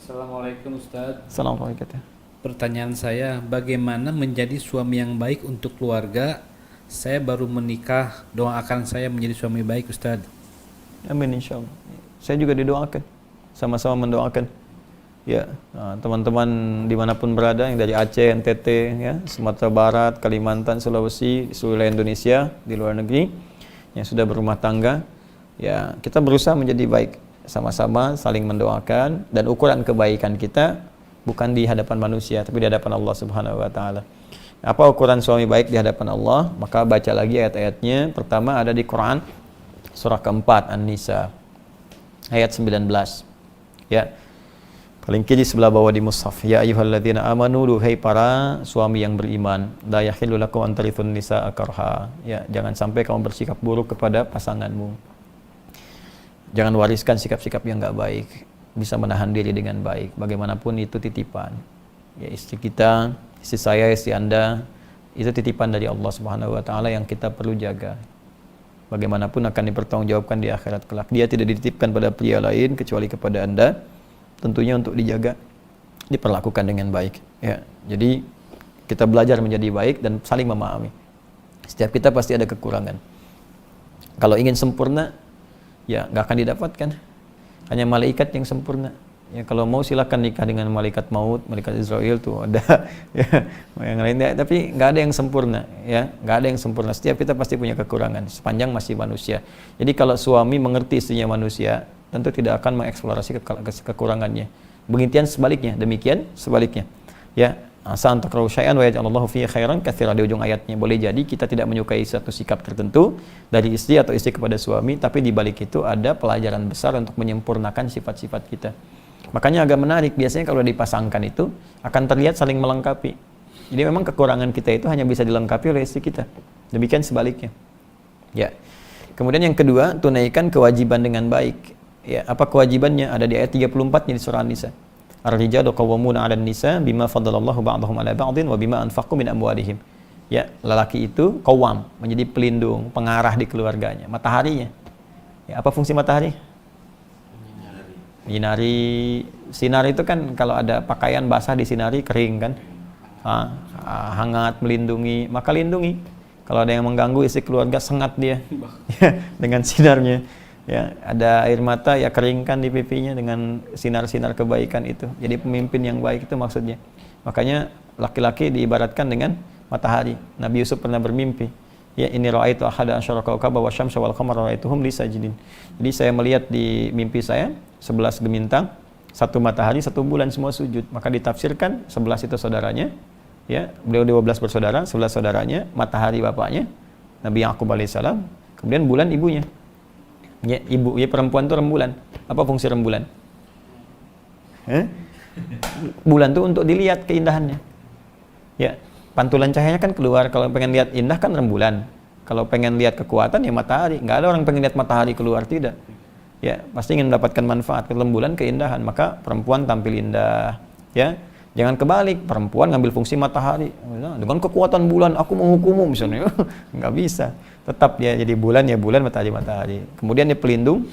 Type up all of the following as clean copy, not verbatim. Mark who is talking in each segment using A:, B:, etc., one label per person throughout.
A: Assalamualaikum Ustadz.
B: Assalamualaikum.
A: Pertanyaan saya, bagaimana menjadi suami yang baik untuk keluarga? Saya baru menikah, doakan saya menjadi suami baik Ustadz.
B: Amin insyaallah. Saya juga didoakan. Sama-sama mendoakan. Ya, teman-teman dimanapun berada, yang dari Aceh, NTT, ya, Sumatera Barat, Kalimantan, Sulawesi, seluruh Indonesia, di luar negeri, yang sudah berumah tangga, ya kita berusaha menjadi baik. Sama-sama saling mendoakan, dan ukuran kebaikan kita bukan di hadapan manusia, tapi di hadapan Allah Subhanahu wa taala. Apa ukuran suami baik di hadapan Allah? Maka baca lagi ayat-ayatnya. Pertama ada di Quran surah keempat An-Nisa ayat 19. Ya. Paling kiri sebelah bawah di mushaf. Ya ayyuhalladzina amanu, duhai para suami yang beriman, la yahillu lakum an tarithun nisaa karha. Ya, jangan sampai kamu bersikap buruk kepada pasanganmu. Jangan wariskan sikap-sikap yang enggak baik. Bisa menahan diri dengan baik. Bagaimanapun itu titipan. Ya, istri kita, istri saya, istri Anda, itu titipan dari Allah Subhanahu wa taala yang kita perlu jaga. Bagaimanapun akan dipertanggungjawabkan di akhirat kelak. Dia tidak dititipkan pada pria lain kecuali kepada Anda. Tentunya untuk dijaga, diperlakukan dengan baik. Ya, jadi kita belajar menjadi baik dan saling memahami. Setiap kita pasti ada kekurangan. Kalau ingin sempurna, ya nggak akan didapatkan. Hanya malaikat yang sempurna. Ya, kalau mau silakan nikah dengan malaikat maut, malaikat Israel tuh ada. Ya, yang lainnya, tapi nggak ada yang sempurna. Ya, nggak ada yang sempurna. Setiap kita pasti punya kekurangan. Sepanjang masih manusia. Jadi kalau suami mengerti istrinya manusia, tentu tidak akan mengeksplorasi kekurangannya. Demikian sebaliknya. Ya, asa an takrahu syai'an wa yaj'alallahu fihi khairan katsiran, di ujung ayatnya. Boleh jadi kita tidak menyukai satu sikap tertentu dari istri atau istri kepada suami, tapi di balik itu ada pelajaran besar untuk menyempurnakan sifat-sifat kita. Makanya agak menarik, biasanya kalau dipasangkan itu akan terlihat saling melengkapi. Jadi memang kekurangan kita itu hanya bisa dilengkapi oleh istri kita. Demikian sebaliknya. Ya. Kemudian yang kedua, tunaikan kewajiban dengan baik. Ya, apa kewajibannya? Ada di ayat 34 di surah An-Nisa. Ar-rijalu qawwamuna 'alan nisa bima faddalallahu ba'dahum 'ala ba'din wa bima anfaqu min amwalihim. Ya, lelaki itu qawwam, menjadi pelindung, pengarah di keluarganya, mataharinya. Ya, apa fungsi matahari? Menyinari. Sinar itu kan kalau ada pakaian basah disinari kering kan? Hangat, melindungi, maka lindungi. Kalau ada yang mengganggu isi keluarga, sengat dia dengan sinarnya. Ya, ada air mata, ya keringkan di pipinya dengan sinar-sinar kebaikan itu. Jadi pemimpin yang baik itu maksudnya. Makanya laki-laki diibaratkan dengan matahari. Nabi Yusuf pernah bermimpi, ya ini ra'aitu ahada asyara kawkaba wasyamsa wal qamara ra'aituhum li sajidin. Jadi saya melihat di mimpi saya 11 gemintang, 1 matahari, 1 bulan semua sujud. Maka ditafsirkan 11 itu saudaranya, ya, beliau 12 bersaudara, 11 saudaranya, matahari bapaknya, Nabi Yaqub alaihissalam, kemudian bulan ibunya. Ya, ibu, ya perempuan itu rembulan. Apa fungsi rembulan? Bulan itu untuk dilihat keindahannya. Ya, pantulan cahayanya kan keluar. Kalau pengen lihat indah kan rembulan. Kalau pengen lihat kekuatan ya matahari. Nggak ada orang pengen lihat matahari keluar, tidak. Ya, pasti ingin mendapatkan manfaat rembulan, keindahan. Maka perempuan tampil indah. Ya, jangan kebalik. Perempuan ngambil fungsi matahari. Dengan kekuatan bulan aku menghukummu misalnya. Nggak bisa. Tetap dia jadi bulan, ya bulan, matahari. Kemudian dia pelindung,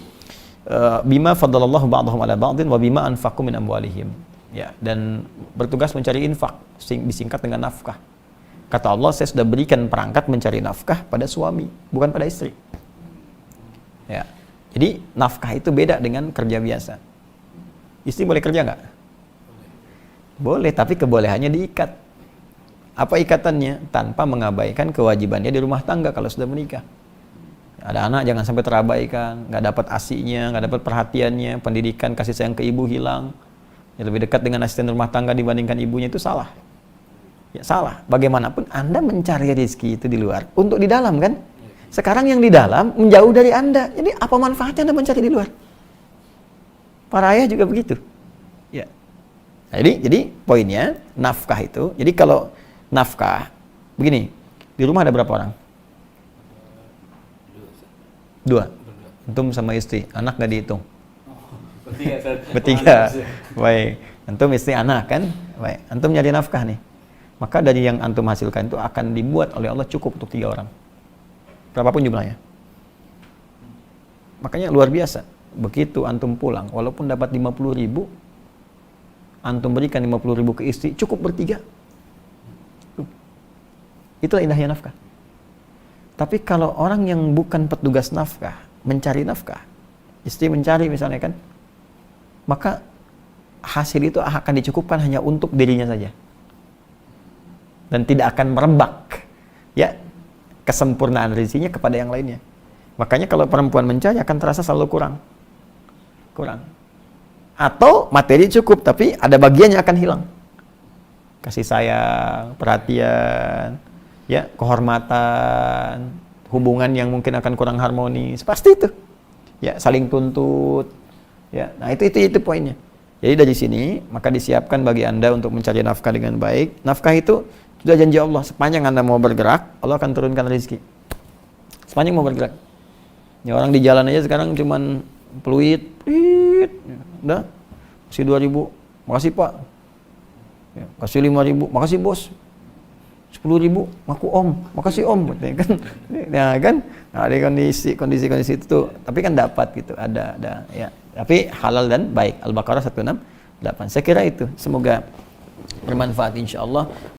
B: bima faddalallahu ba'dahum 'ala ba'din wa bima anfaqu min amwalihim. Ya, dan bertugas mencari infak, disingkat dengan nafkah. Kata Allah, saya sudah berikan perangkat mencari nafkah pada suami, bukan pada istri. Ya. Jadi nafkah itu beda dengan kerja biasa. Istri boleh kerja nggak? Boleh, tapi kebolehannya diikat. Apa ikatannya? Tanpa mengabaikan kewajibannya di rumah tangga kalau sudah menikah. Ada anak jangan sampai terabaikan, nggak dapat asinya, nggak dapat perhatiannya, pendidikan, kasih sayang ke ibu hilang. Ya, lebih dekat dengan asisten rumah tangga dibandingkan ibunya, itu salah. Ya salah. Bagaimanapun Anda mencari rezeki itu di luar, untuk di dalam kan? Sekarang yang di dalam menjauh dari Anda. Jadi apa manfaatnya Anda mencari di luar? Para ayah juga begitu. Ya. Jadi poinnya nafkah itu. Jadi kalau nafkah, begini, di rumah ada berapa orang? 2. Antum sama istri, anak nggak dihitung? Bertiga. Baik, antum istri anak kan? Baik, antum nyari nafkah nih. Maka dari yang antum hasilkan itu akan dibuat oleh Allah cukup untuk 3 orang. Berapapun jumlahnya. Makanya luar biasa. Begitu antum pulang, walaupun dapat 50.000, antum berikan 50.000 ke istri, cukup bertiga. Itulah indahnya nafkah. Tapi kalau orang yang bukan petugas nafkah, mencari nafkah, istri mencari misalnya kan, maka hasil itu akan dicukupkan hanya untuk dirinya saja. Dan tidak akan merebak ya kesempurnaan rezekinya kepada yang lainnya. Makanya kalau perempuan mencari akan terasa selalu kurang. Atau materi cukup tapi ada bagian yang akan hilang. Kasih sayang, perhatian, ya, kehormatan, hubungan yang mungkin akan kurang harmonis, pasti itu. Ya, saling tuntut. Ya, nah itu poinnya. Jadi dari sini maka disiapkan bagi Anda untuk mencari nafkah dengan baik. Nafkah itu sudah janji Allah, sepanjang Anda mau bergerak, Allah akan turunkan rezeki. Sepanjang mau bergerak. Ya, orang di jalan aja sekarang cuman peluit, udah kasih 2.000, makasih Pak. Ya, kasih 5.000, makasih Bos. 10.000, ngaku Om, makasih Om, kan? Ya kan? Nah, ada kondisi itu tuh, tapi kan dapat gitu, ada ya. Tapi halal dan baik. Al-Baqarah 168. Saya kira itu. Semoga bermanfaat insyaallah.